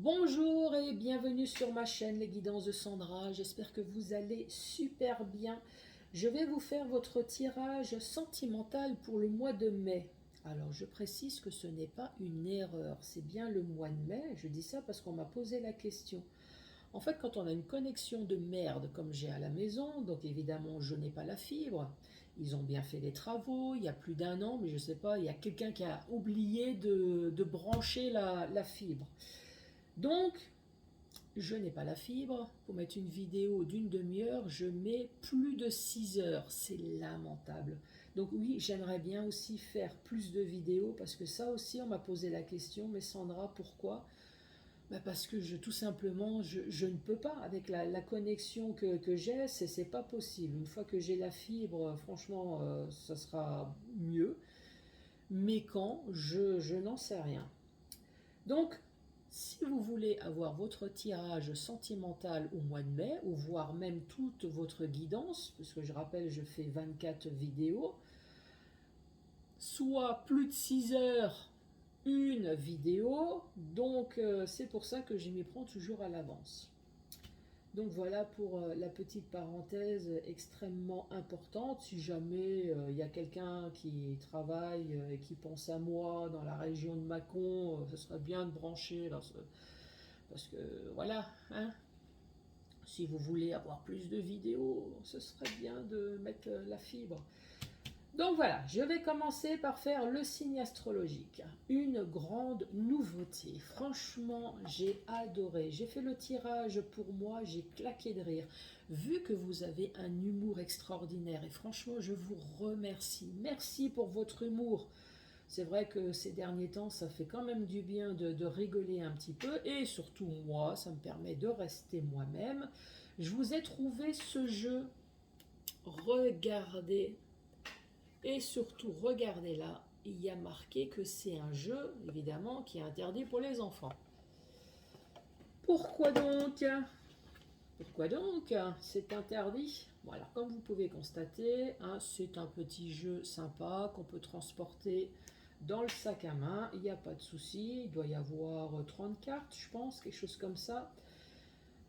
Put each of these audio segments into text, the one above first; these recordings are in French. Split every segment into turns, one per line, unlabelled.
Bonjour et bienvenue sur ma chaîne Les Guidances de Sandra. J'espère que vous allez super bien. Je vais vous faire votre tirage sentimental pour le mois de mai. Alors je précise que ce n'est pas une erreur, c'est bien le mois de mai. Je dis ça parce qu'on m'a posé la question. En fait, quand on a une connexion de merde comme j'ai à la maison, donc évidemment je n'ai pas la fibre, ils ont bien fait les travaux, il y a plus d'un an, mais je ne sais pas, il y a quelqu'un qui a oublié de brancher la fibre. Donc, je n'ai pas la fibre. Pour mettre une vidéo d'une demi-heure, je mets plus de 6 heures. C'est lamentable. Donc oui, j'aimerais bien aussi faire plus de vidéos parce que ça aussi, on m'a posé la question. Mais Sandra, pourquoi? Parce que tout simplement, je ne peux pas. Avec la connexion que j'ai, c'est pas possible. Une fois que j'ai la fibre, franchement, ça sera mieux. Mais quand, je n'en sais rien. Donc, si vous voulez avoir votre tirage sentimental au mois de mai, ou voire même toute votre guidance, parce que je rappelle, je fais 24 vidéos, soit plus de 6 heures, une vidéo, donc c'est pour ça que je m'y prends toujours à l'avance. Donc voilà pour la petite parenthèse extrêmement importante. Si jamais il y a quelqu'un qui travaille et qui pense à moi dans la région de Mâcon, ce serait bien de brancher là, parce que voilà, hein, si vous voulez avoir plus de vidéos, ce serait bien de mettre la fibre. Donc voilà, je vais commencer par faire le signe astrologique. Une grande nouveauté. Franchement, j'ai adoré. J'ai fait le tirage pour moi, j'ai claqué de rire. Vu que vous avez un humour extraordinaire, et franchement, je vous remercie. Merci pour votre humour. C'est vrai que ces derniers temps, ça fait quand même du bien de rigoler un petit peu. Et surtout moi, ça me permet de rester moi-même. Je vous ai trouvé ce jeu. Regardez. Et surtout, regardez là, il y a marqué que c'est un jeu, évidemment, qui est interdit pour les enfants. Pourquoi donc? Pourquoi donc? C'est interdit. Bon, alors, comme vous pouvez constater, hein, c'est un petit jeu sympa qu'on peut transporter dans le sac à main. Il n'y a pas de souci. Il doit y avoir 30 cartes, je pense, quelque chose comme ça.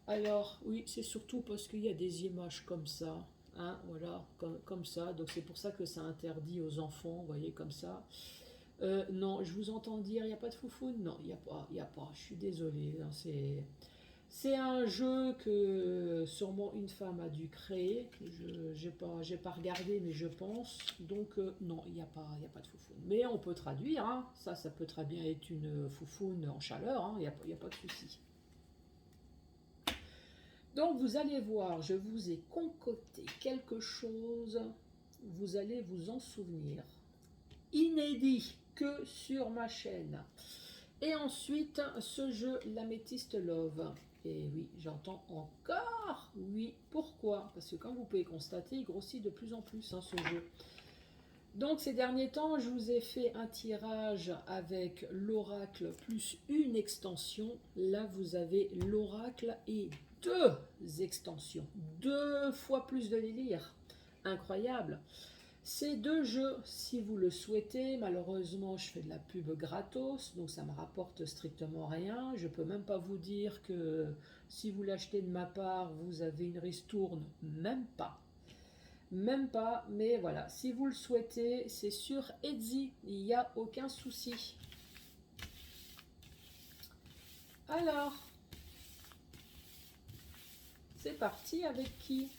Alors, oui, c'est surtout parce qu'il y a des images comme ça. Hein, voilà, comme ça. Donc, c'est pour ça que c'est interdit aux enfants, vous voyez, comme ça. Non, je vous entends dire, il n'y a pas de foufoune. Non, il n'y a pas, il n'y a pas. Je suis désolée. C'est un jeu que sûrement une femme a dû créer. Je n'ai pas regardé, mais je pense. Donc, non, il y a pas de foufoune. Mais on peut traduire. Hein. Ça peut très bien être une foufoune en chaleur. Hein. Il n'y a pas de souci. Donc vous allez voir, je vous ai concocté quelque chose, vous allez vous en souvenir. Inédit que sur ma chaîne. Et ensuite, ce jeu l'Améthyste Love. Et oui, j'entends encore oui. Pourquoi? Parce que comme vous pouvez constater, il grossit de plus en plus, hein, ce jeu. Donc ces derniers temps, je vous ai fait un tirage avec l'oracle plus une extension. Là, vous avez l'oracle et deux extensions. Deux fois plus de délire. Incroyable. Ces deux jeux, si vous le souhaitez, malheureusement, je fais de la pub gratos, donc ça me rapporte strictement rien. Je peux même pas vous dire que si vous l'achetez de ma part, vous avez une ristourne. Même pas. Même pas, mais voilà, si vous le souhaitez, c'est sur Etsy, il n'y a aucun souci. Alors, c'est parti avec qui?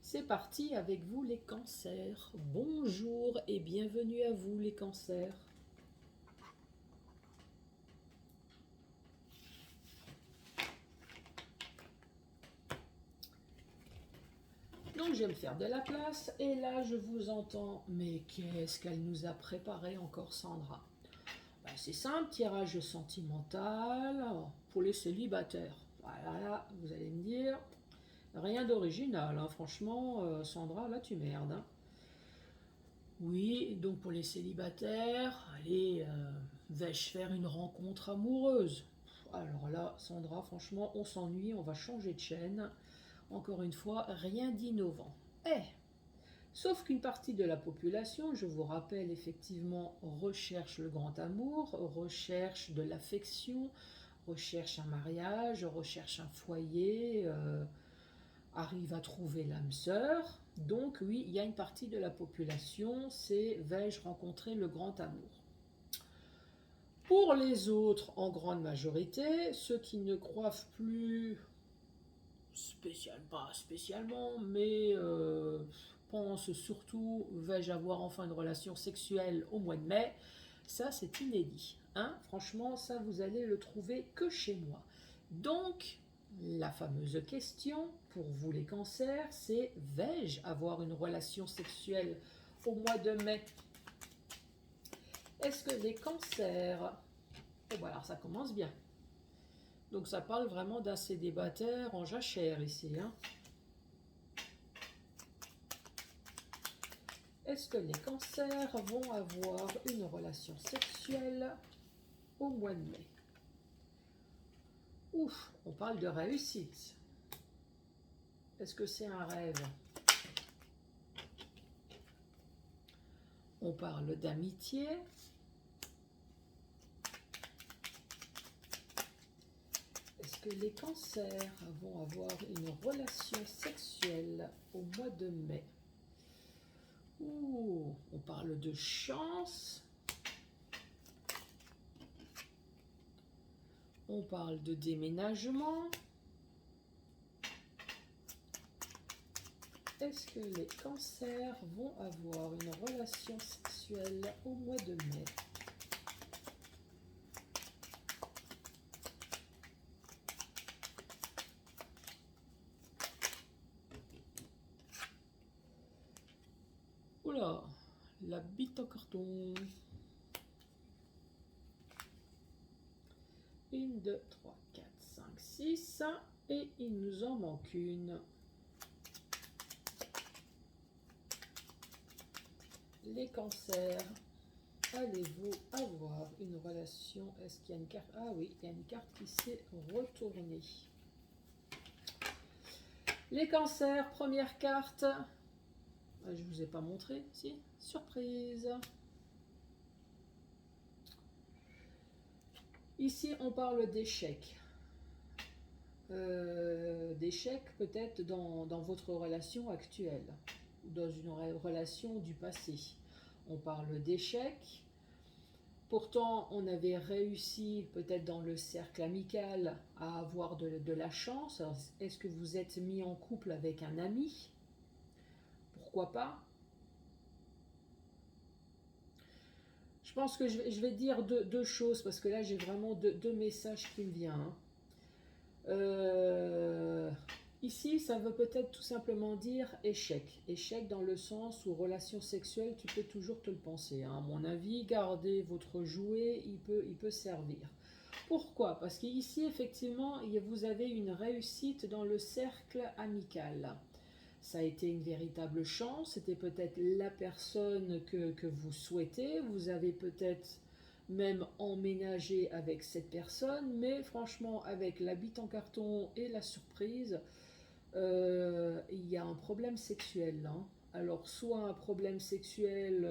C'est parti avec vous les cancers. Bonjour et bienvenue à vous les cancers. Donc je vais me faire de la place et là je vous entends. Mais qu'est-ce qu'elle nous a préparé encore Sandra? C'est simple, tirage sentimental pour les célibataires. Voilà, vous allez me dire, rien d'original, hein. Franchement, Sandra, là tu merdes. Hein. Oui, donc pour les célibataires, allez, vais-je faire une rencontre amoureuse? Alors là, Sandra, franchement, on s'ennuie, on va changer de chaîne. Encore une fois, rien d'innovant. Eh, Sauf qu'une partie de la population, je vous rappelle effectivement, recherche le grand amour, recherche de l'affection, recherche un mariage, recherche un foyer, arrive à trouver l'âme sœur. Donc oui, il y a une partie de la population, c'est vais-je rencontrer le grand amour. Pour les autres, en grande majorité, ceux qui ne croient plus pas spécialement, mais pensent surtout vais-je avoir enfin une relation sexuelle au mois de mai, ça c'est inédit. Hein, franchement, ça vous allez le trouver que chez moi. Donc, la fameuse question pour vous les cancers, c'est vais-je avoir une relation sexuelle au mois de mai? Est-ce que les cancers... Et voilà, alors ça commence bien. Donc ça parle vraiment d'un célibataire en jachère ici. Hein. Est-ce que les cancers vont avoir une relation sexuelle au mois de mai? Ouf, on parle de réussite. Est-ce que c'est un rêve? On parle d'amitié. Est-ce que les cancers vont avoir une relation sexuelle au mois de mai? Ouh, on parle de chance. On parle de déménagement. Est-ce que les cancers vont avoir une relation sexuelle au mois de mai? Oula, la bite en carton. 1, 2, 3, 4, 5, 6. Et il nous en manque une. Les cancers, allez-vous avoir une relation? Est-ce qu'il y a une carte? Ah oui, il y a une carte qui s'est retournée. Les cancers, première carte. Je ne vous ai pas montré, si? Surprise. Ici, on parle d'échec. D'échec peut-être dans votre relation actuelle, dans une relation du passé. On parle d'échec. Pourtant, on avait réussi peut-être dans le cercle amical à avoir de la chance. Est-ce que vous êtes mis en couple avec un ami? Pourquoi pas? Je pense que je vais dire deux choses, parce que là j'ai vraiment deux messages qui me viennent. Ici, ça veut peut-être tout simplement dire échec. Échec dans le sens où relation sexuelle, tu peux toujours te le penser. Hein. À mon avis, gardez votre jouet, il peut servir. Pourquoi? Parce qu'ici, effectivement, vous avez une réussite dans le cercle amical. Ça a été une véritable chance, c'était peut-être la personne que vous souhaitez, vous avez peut-être même emménagé avec cette personne, mais franchement, avec la bite en carton et la surprise, il y a un problème sexuel. Hein. Alors, soit un problème sexuel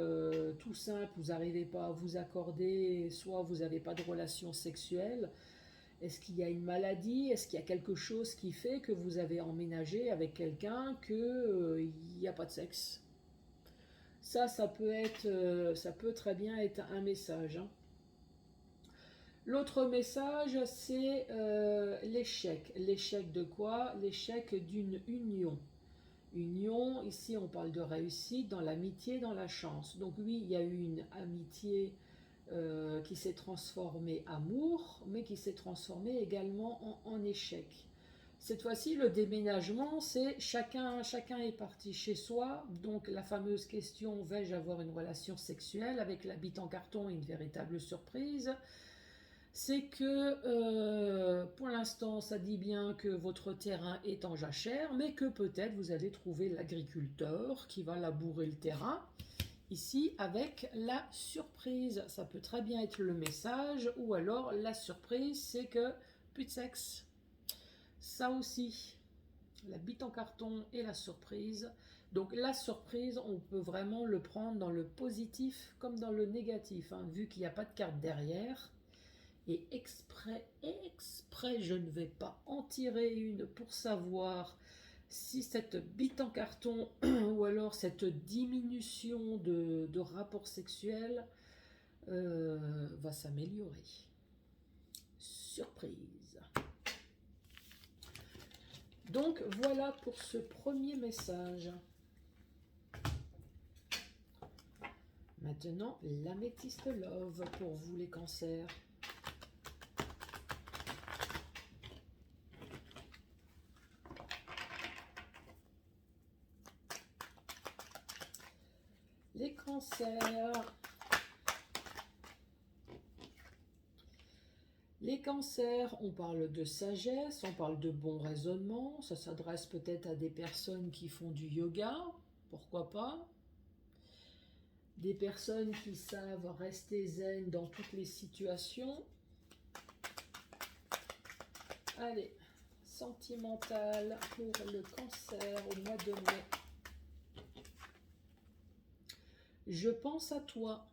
tout simple, vous n'arrivez pas à vous accorder, soit vous n'avez pas de relation sexuelle. Est-ce qu'il y a une maladie? Est-ce qu'il y a quelque chose qui fait que vous avez emménagé avec quelqu'un qu'il n'y a pas de sexe? Ça peut très bien être un message. Hein. L'autre message, c'est l'échec. L'échec de quoi? L'échec d'une union. Union, ici on parle de réussite dans l'amitié, dans la chance. Donc oui, il y a eu une amitié qui s'est transformée en amour, mais qui s'est transformée également en échec. Cette fois-ci, le déménagement, c'est chacun est parti chez soi. Donc la fameuse question, vais-je avoir une relation sexuelle avec la bite en carton et une véritable surprise? C'est que pour l'instant, ça dit bien que votre terrain est en jachère, mais que peut-être vous allez trouver l'agriculteur qui va labourer le terrain. Ici, avec la surprise, ça peut très bien être le message, ou alors la surprise, c'est que plus de sexe. Ça aussi, la bite en carton et la surprise, Donc la surprise, on peut vraiment le prendre dans le positif comme dans le négatif, hein, vu qu'il n'y a pas de carte derrière. Et exprès, je ne vais pas en tirer une pour savoir si cette bite en carton ou alors cette diminution de rapport sexuel va s'améliorer. Surprise. Donc voilà pour ce premier message. Maintenant, l'améthyste love pour vous les cancers. Les cancers. Les cancers, on parle de sagesse, on parle de bon raisonnement. Ça s'adresse peut-être à des personnes qui font du yoga, pourquoi pas. Des personnes qui savent rester zen dans toutes les situations. Allez, sentimental pour le cancer au mois de mai. Je pense à toi.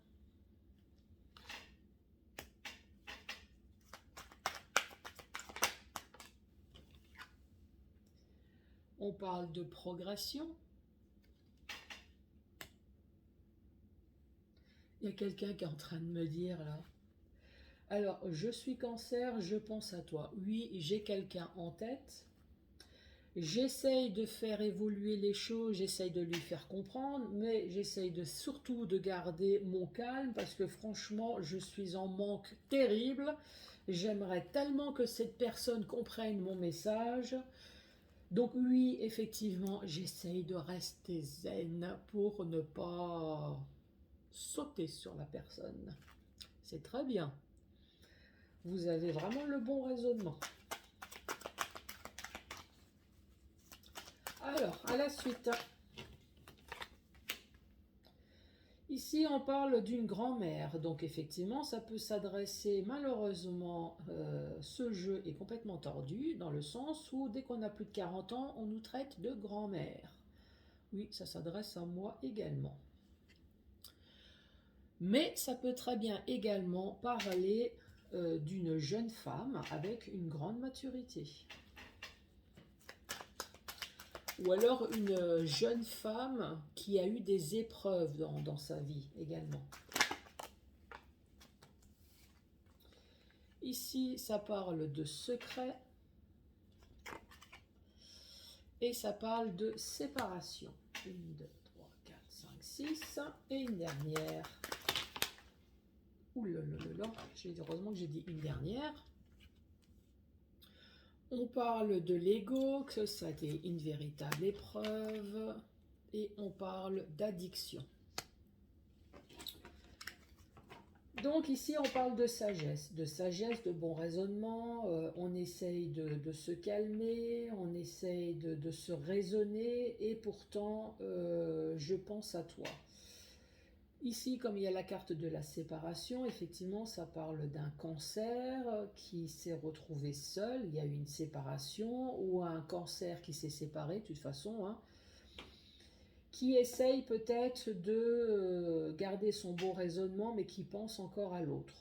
On parle de progression. Il y a quelqu'un qui est en train de me dire là. Alors, je suis cancer, je pense à toi. Oui, j'ai quelqu'un en tête. J'essaye de faire évoluer les choses, j'essaye de lui faire comprendre, mais j'essaye surtout de garder mon calme parce que franchement, je suis en manque terrible. J'aimerais tellement que cette personne comprenne mon message. Donc oui, effectivement, j'essaye de rester zen pour ne pas sauter sur la personne. C'est très bien. Vous avez vraiment le bon raisonnement. Alors, à la suite. Ici, on parle d'une grand-mère. Donc, effectivement, ça peut s'adresser, malheureusement, ce jeu est complètement tordu, dans le sens où, dès qu'on a plus de 40 ans, on nous traite de grand-mère. Oui, ça s'adresse à moi également. Mais ça peut très bien également parler d'une jeune femme avec une grande maturité. Ou alors une jeune femme qui a eu des épreuves dans sa vie également. Ici, ça parle de secret. Et ça parle de séparation. 1, 2, 3, 4, 5, 6. Et une dernière. Ouh là là là là. Heureusement que j'ai dit une dernière. On parle de l'ego, que ça a été une véritable épreuve. Et on parle d'addiction. Donc ici, on parle de sagesse, de bon raisonnement. On essaye de se calmer, on essaye de se raisonner. Et pourtant, je pense à toi. Ici, comme il y a la carte de la séparation, effectivement, ça parle d'un cancer qui s'est retrouvé seul. Il y a eu une séparation ou un cancer qui s'est séparé, de toute façon, hein, qui essaye peut-être de garder son bon raisonnement, mais qui pense encore à l'autre.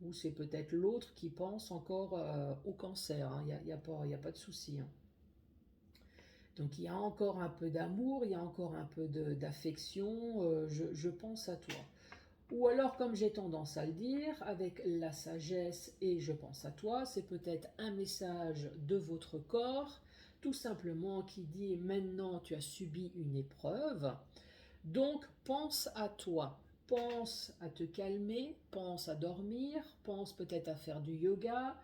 Ou c'est peut-être l'autre qui pense encore au cancer. Il n'y a pas de souci. Hein. Donc il y a encore un peu d'amour, il y a encore un peu d'affection, je pense à toi. Ou alors, comme j'ai tendance à le dire, avec la sagesse et je pense à toi, c'est peut-être un message de votre corps, tout simplement qui dit maintenant tu as subi une épreuve, donc pense à toi. Pense à te calmer, pense à dormir, pense peut-être à faire du yoga,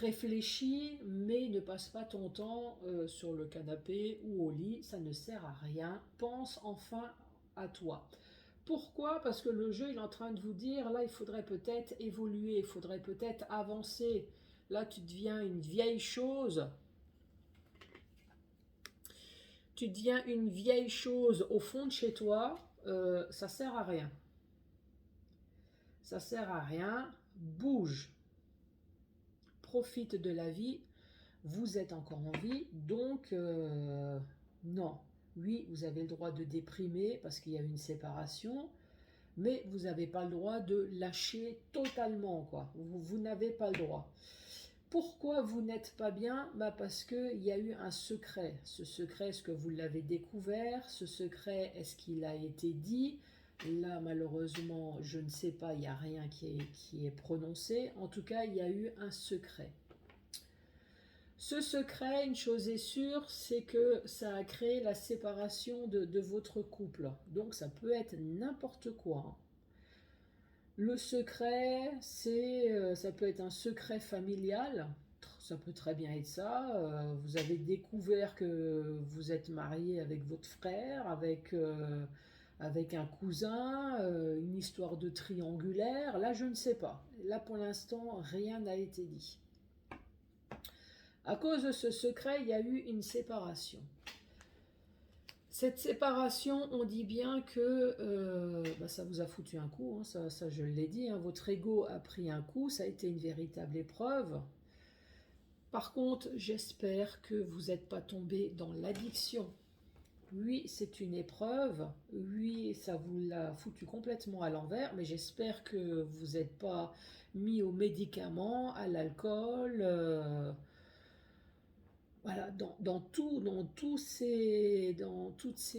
réfléchis, mais ne passe pas ton temps sur le canapé ou au lit, ça ne sert à rien. Pense enfin à toi. Pourquoi? Parce que le jeu il est en train de vous dire, là il faudrait peut-être évoluer, il faudrait peut-être avancer. Là tu deviens une vieille chose. Tu deviens une vieille chose au fond de chez toi, ça sert à rien. Ça sert à rien, bouge. Profite de la vie, vous êtes encore en vie, donc non, Oui, vous avez le droit de déprimer parce qu'il y a eu une séparation, mais vous n'avez pas le droit de lâcher totalement, quoi. Vous n'avez pas le droit. Pourquoi vous n'êtes pas bien? Bah parce qu'il y a eu un secret. Ce secret, est-ce que vous l'avez découvert? Ce secret, est-ce qu'il a été dit? Là, malheureusement, je ne sais pas, il n'y a rien qui est prononcé. En tout cas, il y a eu un secret. Ce secret, une chose est sûre, c'est que ça a créé la séparation de votre couple. Donc ça peut être n'importe quoi. Le secret, ça peut être un secret familial. Ça peut très bien être ça. Vous avez découvert que vous êtes marié avec votre frère, avec un cousin, une histoire de triangulaire. Là, je ne sais pas. Là, pour l'instant, rien n'a été dit. À cause de ce secret, il y a eu une séparation. Cette séparation, on dit bien que ça vous a foutu un coup, hein, ça je l'ai dit, hein, votre ego a pris un coup, ça a été une véritable épreuve. Par contre, j'espère que vous n'êtes pas tombé dans l'addiction. Oui, c'est une épreuve, oui, ça vous l'a foutu complètement à l'envers, mais j'espère que vous n'êtes pas mis aux médicaments, à l'alcool, voilà, dans toutes ces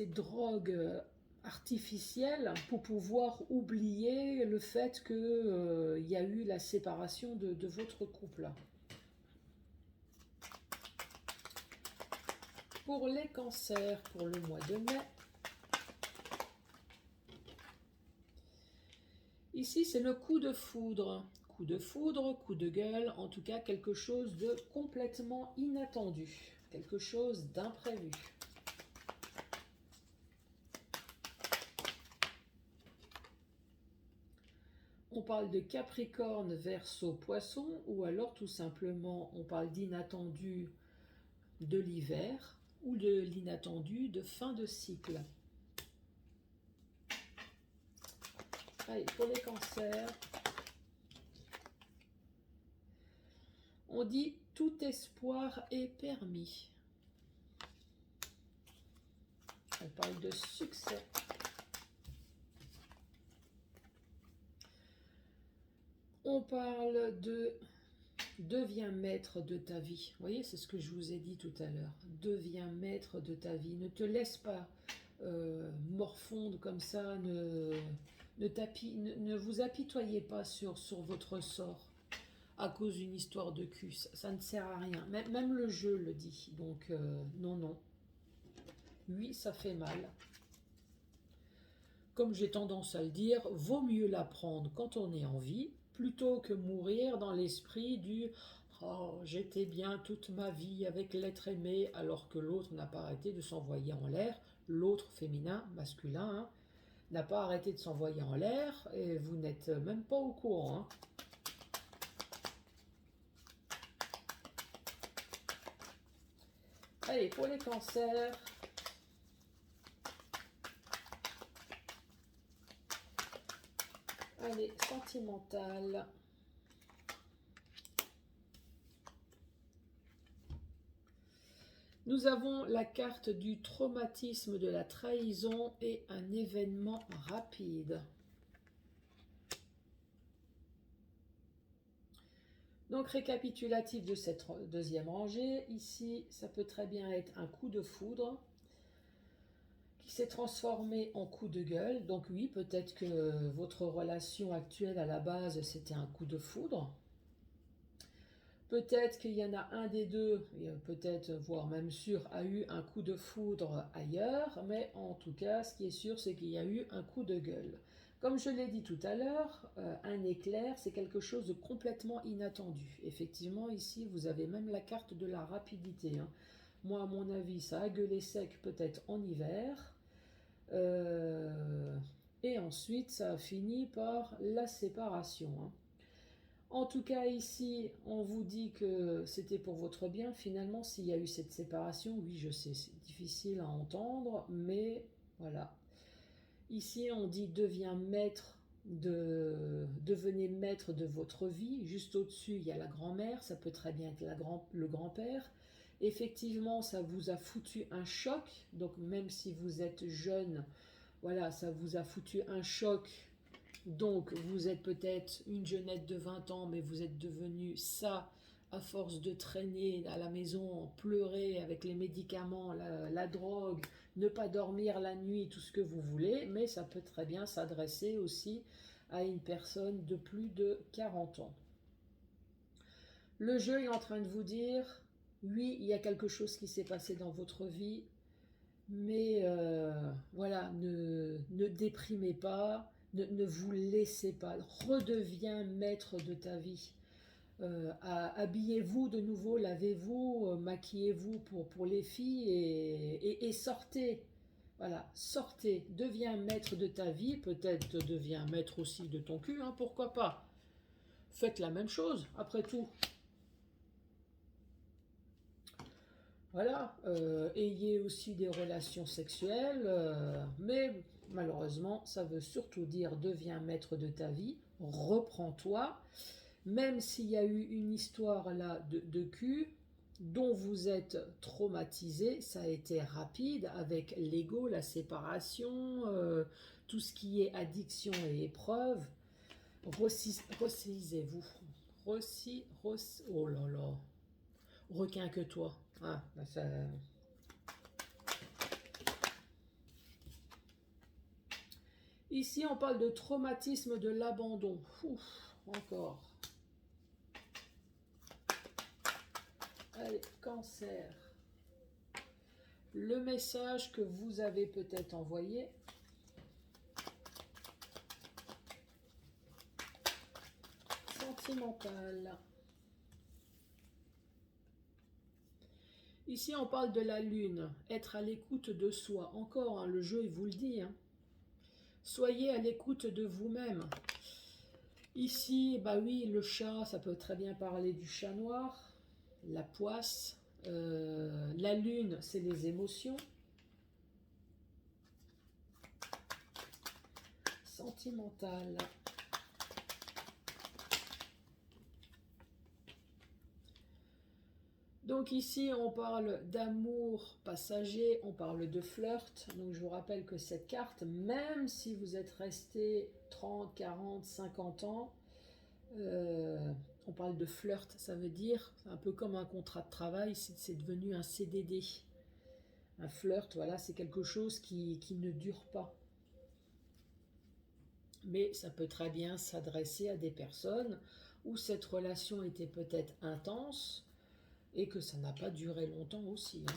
drogues artificielles pour pouvoir oublier le fait qu'il y a eu la séparation de votre couple. Pour les cancers, pour le mois de mai, ici c'est le coup de foudre. Coup de foudre, coup de gueule, en tout cas quelque chose de complètement inattendu, quelque chose d'imprévu. On parle de Capricorne, Verseau, Poisson, ou alors tout simplement on parle d'inattendu de l'hiver ou de l'inattendu de fin de cycle. Allez, pour les cancers, on dit tout espoir est permis. On parle de succès. On parle de deviens maître de ta vie. Vous voyez, c'est ce que je vous ai dit tout à l'heure. Deviens maître de ta vie. Ne te laisse pas morfondre comme ça. Ne vous apitoyez pas sur votre sort à cause d'une histoire de cul. Ça ne sert à rien. Même le jeu le dit. Donc, non, non. Oui, ça fait mal. Comme j'ai tendance à le dire, vaut mieux l'apprendre quand on est en vie, plutôt que mourir dans l'esprit du « Oh, j'étais bien toute ma vie avec l'être aimé » alors que l'autre n'a pas arrêté de s'envoyer en l'air. L'autre féminin, masculin, hein, n'a pas arrêté de s'envoyer en l'air et vous n'êtes même pas au courant. Hein. Allez, pour les cancers... Allez, sentimental. Nous avons la carte du traumatisme de la trahison et un événement rapide. Donc, récapitulatif de cette deuxième rangée. Ici, ça peut très bien être un coup de foudre qui s'est transformé en coup de gueule. Donc oui, peut-être que votre relation actuelle à la base, c'était un coup de foudre. Peut-être qu'il y en a un des deux, peut-être, voire même sûr, a eu un coup de foudre ailleurs, mais en tout cas, ce qui est sûr, c'est qu'il y a eu un coup de gueule. Comme je l'ai dit tout à l'heure, un éclair, c'est quelque chose de complètement inattendu. Effectivement, ici, vous avez même la carte de la rapidité. Hein. Moi, à mon avis, ça a gueulé sec peut-être en hiver. Et ensuite, ça a fini par la séparation. Hein. En tout cas, ici, on vous dit que c'était pour votre bien. Finalement, s'il y a eu cette séparation, oui, je sais, c'est difficile à entendre, mais voilà. Ici, on dit devenez maître de votre vie. Juste au-dessus, il y a la grand-mère, ça peut très bien être le grand-père. Effectivement, ça vous a foutu un choc. Donc même si vous êtes jeune, voilà, ça vous a foutu un choc. Donc vous êtes peut-être une jeunette de 20 ans, mais vous êtes devenu ça à force de traîner à la maison, pleurer avec les médicaments, la drogue, ne pas dormir la nuit, tout ce que vous voulez. Mais ça peut très bien s'adresser aussi à une personne de plus de 40 ans. Le jeu est en train de vous dire, oui, il y a quelque chose qui s'est passé dans votre vie, mais voilà, ne déprimez pas, ne vous laissez pas, redeviens maître de ta vie. Habillez-vous de nouveau, lavez-vous, maquillez-vous pour les filles et sortez. Voilà, sortez, deviens maître de ta vie, peut-être deviens maître aussi de ton cul, hein, pourquoi pas. Faites la même chose, après tout. Voilà, ayez aussi des relations sexuelles, mais malheureusement, ça veut surtout dire deviens maître de ta vie, reprends-toi, même s'il y a eu une histoire là de cul dont vous êtes traumatisé, ça a été rapide avec l'ego, la séparation, tout ce qui est addiction et épreuve. Ressaisissez-vous. Oh là là. Requin que toi. Ah, bah ça... Ici, on parle de traumatisme de l'abandon. Encore. Allez, cancer. Le message que vous avez peut-être envoyé. Sentimental. Ici, on parle de la lune. Être à l'écoute de soi. Encore, hein, le jeu, il vous le dit. Hein. Soyez à l'écoute de vous-même. Ici, bah oui, le chat, ça peut très bien parler du chat noir. La poisse. La lune, c'est les émotions. Sentimental. Donc ici, on parle d'amour passager, on parle de flirt. Donc je vous rappelle que cette carte, même si vous êtes resté 30, 40, 50 ans, on parle de flirt, ça veut dire, un peu comme un contrat de travail, c'est devenu un CDD. Un flirt, voilà, c'est quelque chose qui ne dure pas. Mais ça peut très bien s'adresser à des personnes où cette relation était peut-être intense, et que ça n'a pas duré longtemps aussi. Hein.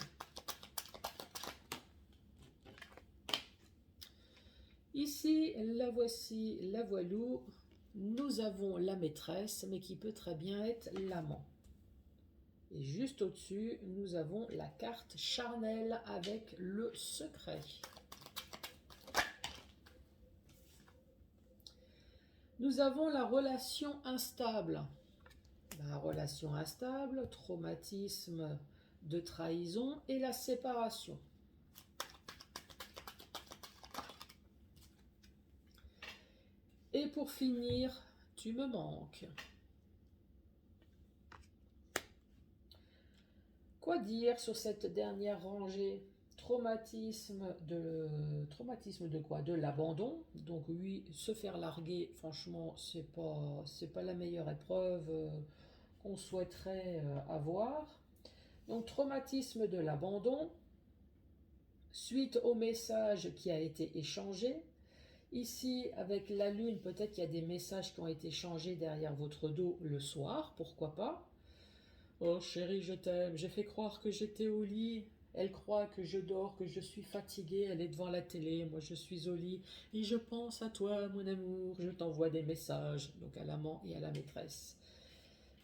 Ici, la voici, la voilou. Nous avons la maîtresse, mais qui peut très bien être l'amant. Et juste au-dessus, nous avons la carte charnelle avec le secret. Nous avons la relation instable. La relation instable, traumatisme de trahison et la séparation. Et pour finir, tu me manques. Quoi dire sur cette dernière rangée? Traumatisme de quoi? De l'abandon. Donc oui, se faire larguer, franchement, c'est pas la meilleure épreuve qu'on souhaiterait avoir. Donc traumatisme de l'abandon, suite au message qui a été échangé. Ici, avec la lune, peut-être qu'il y a des messages qui ont été changés derrière votre dos le soir, pourquoi pas. Oh chérie, je t'aime, j'ai fait croire que j'étais au lit. Elle croit que je dors, que je suis fatiguée, elle est devant la télé, moi je suis au lit. Et je pense à toi, mon amour, je t'envoie des messages, donc à l'amant et à la maîtresse.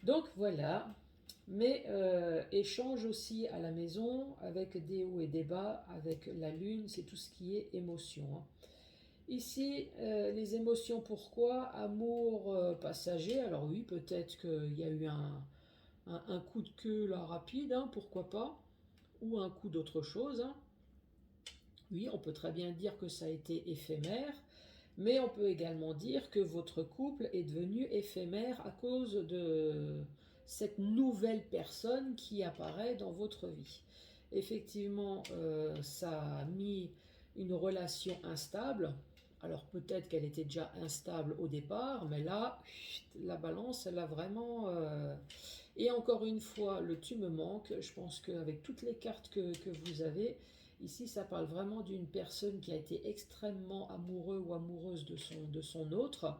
Donc voilà, mais échange aussi à la maison, avec des hauts et des bas, avec la lune, c'est tout ce qui est émotion. Hein. Ici, les émotions, pourquoi? Amour passager, alors oui, peut-être qu'il y a eu un coup de queue là rapide, hein, pourquoi pas, ou un coup d'autre chose. Hein. Oui, on peut très bien dire que ça a été éphémère, mais on peut également dire que votre couple est devenu éphémère à cause de cette nouvelle personne qui apparaît dans votre vie. Effectivement, ça a mis une relation instable. Alors peut-être qu'elle était déjà instable au départ, mais là, la balance, elle a vraiment... Et encore une fois, le tu me manques, je pense qu'avec toutes les cartes que vous avez, ici ça parle vraiment d'une personne qui a été extrêmement amoureux ou amoureuse de son autre,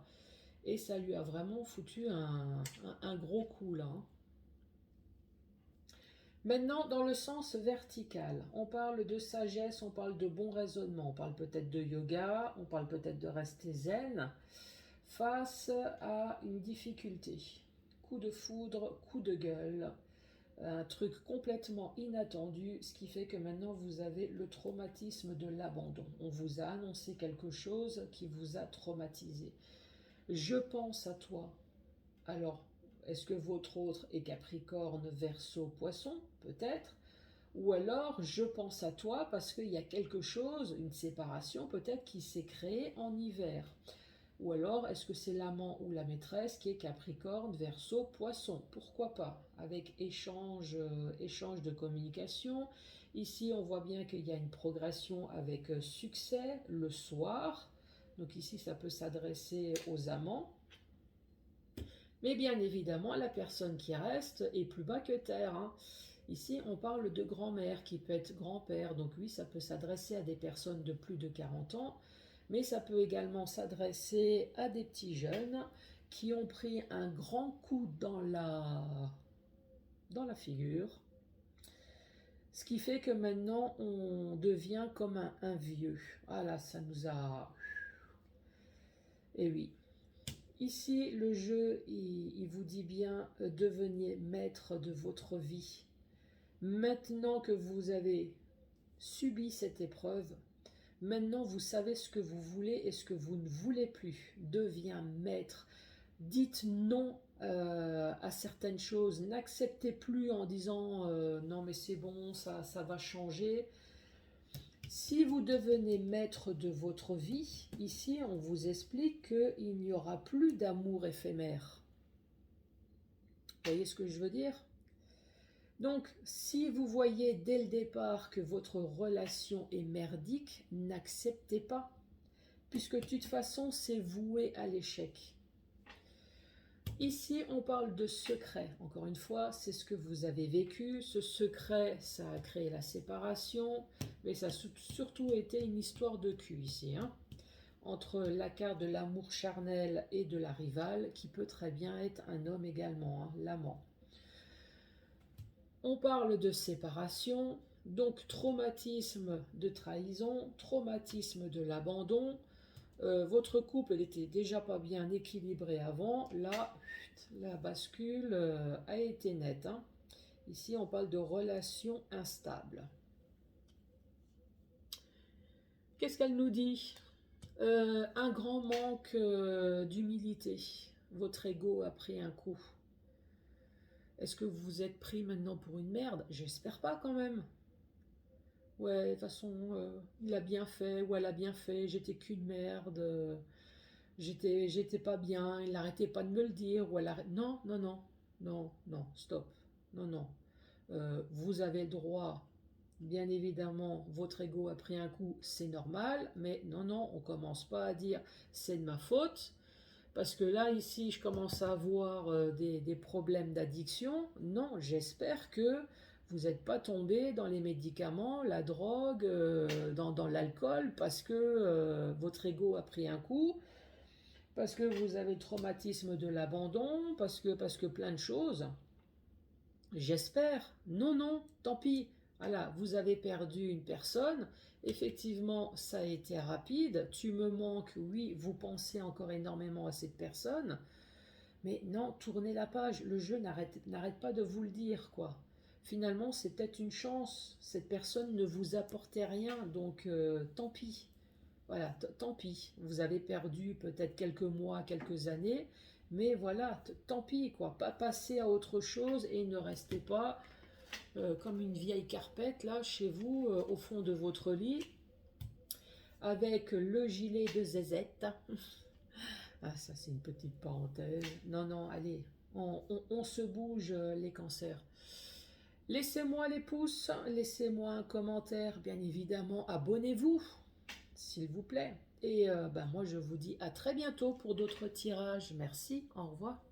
et ça lui a vraiment foutu un gros coup là. Hein. Maintenant, dans le sens vertical, on parle de sagesse, on parle de bon raisonnement, on parle peut-être de yoga, on parle peut-être de rester zen face à une difficulté. Coup de foudre, coup de gueule, un truc complètement inattendu, ce qui fait que maintenant vous avez le traumatisme de l'abandon. On vous a annoncé quelque chose qui vous a traumatisé. Je pense à toi. Alors, est-ce que votre autre est Capricorne, Verseau, Poisson? Peut-être. Ou alors, je pense à toi parce qu'il y a quelque chose, une séparation peut-être qui s'est créée en hiver. Ou alors, est-ce que c'est l'amant ou la maîtresse qui est Capricorne, Verseau, Poisson? Pourquoi pas? Avec échange de communication. Ici, on voit bien qu'il y a une progression avec succès le soir. Donc ici, ça peut s'adresser aux amants. Mais bien évidemment, la personne qui reste est plus bas que terre. Hein. Ici, on parle de grand-mère qui peut être grand-père. Donc oui, ça peut s'adresser à des personnes de plus de 40 ans. Mais ça peut également s'adresser à des petits jeunes qui ont pris un grand coup dans la figure. Ce qui fait que maintenant, on devient comme un vieux. Ah là, ça nous a... Eh oui. Ici, le jeu, il vous dit bien, devenez maître de votre vie. Maintenant que vous avez subi cette épreuve, maintenant vous savez ce que vous voulez et ce que vous ne voulez plus. Deviens maître. Dites non à certaines choses. N'acceptez plus en disant non mais c'est bon, ça va changer. Si vous devenez maître de votre vie, ici on vous explique qu'il n'y aura plus d'amour éphémère. Vous voyez ce que je veux dire? Donc, si vous voyez dès le départ que votre relation est merdique, n'acceptez pas, puisque de toute façon c'est voué à l'échec. Ici, on parle de secret. Encore une fois, c'est ce que vous avez vécu. Ce secret, ça a créé la séparation, mais ça a surtout été une histoire de cul ici. Hein, entre la carte de l'amour charnel et de la rivale, qui peut très bien être un homme également, hein, l'amant. On parle de séparation, donc traumatisme de trahison, traumatisme de l'abandon. Votre couple n'était déjà pas bien équilibré avant. Là, la bascule a été nette. Hein. Ici, on parle de relations instables. Qu'est-ce qu'elle nous dit? Un grand manque d'humilité. Votre ego a pris un coup. Est-ce que vous vous êtes pris maintenant pour une merde? J'espère pas quand même. Ouais, de toute façon, il a bien fait, ou elle a bien fait, j'étais qu'une merde, j'étais pas bien, il n'arrêtait pas de me le dire, ou elle arrête... Non, non, non, non, non, stop, non, non. Vous avez le droit, bien évidemment, votre ego a pris un coup, c'est normal, mais non, non, on commence pas à dire c'est de ma faute, parce que là, ici, je commence à avoir des problèmes d'addiction. Non, j'espère que vous n'êtes pas tombé dans les médicaments, la drogue, dans l'alcool, parce que votre ego a pris un coup, parce que vous avez le traumatisme de l'abandon, parce que plein de choses. J'espère. Non, non, tant pis. Voilà, vous avez perdu une personne. Effectivement, ça a été rapide. Tu me manques, oui, vous pensez encore énormément à cette personne. Mais non, tournez la page. Le jeu n'arrête pas de vous le dire, quoi. Finalement, c'est peut-être une chance. Cette personne ne vous apportait rien, donc tant pis. Voilà, tant pis. Vous avez perdu peut-être quelques mois, quelques années, mais voilà, tant pis, quoi. Pas passer à autre chose et ne restez pas comme une vieille carpette, là, chez vous, au fond de votre lit, avec le gilet de zézette. Ah, ça, c'est une petite parenthèse. Non, non, allez, On se bouge, les cancers. Laissez-moi les pouces, laissez-moi un commentaire, bien évidemment, abonnez-vous, s'il vous plaît. Et moi, je vous dis à très bientôt pour d'autres tirages. Merci, au revoir.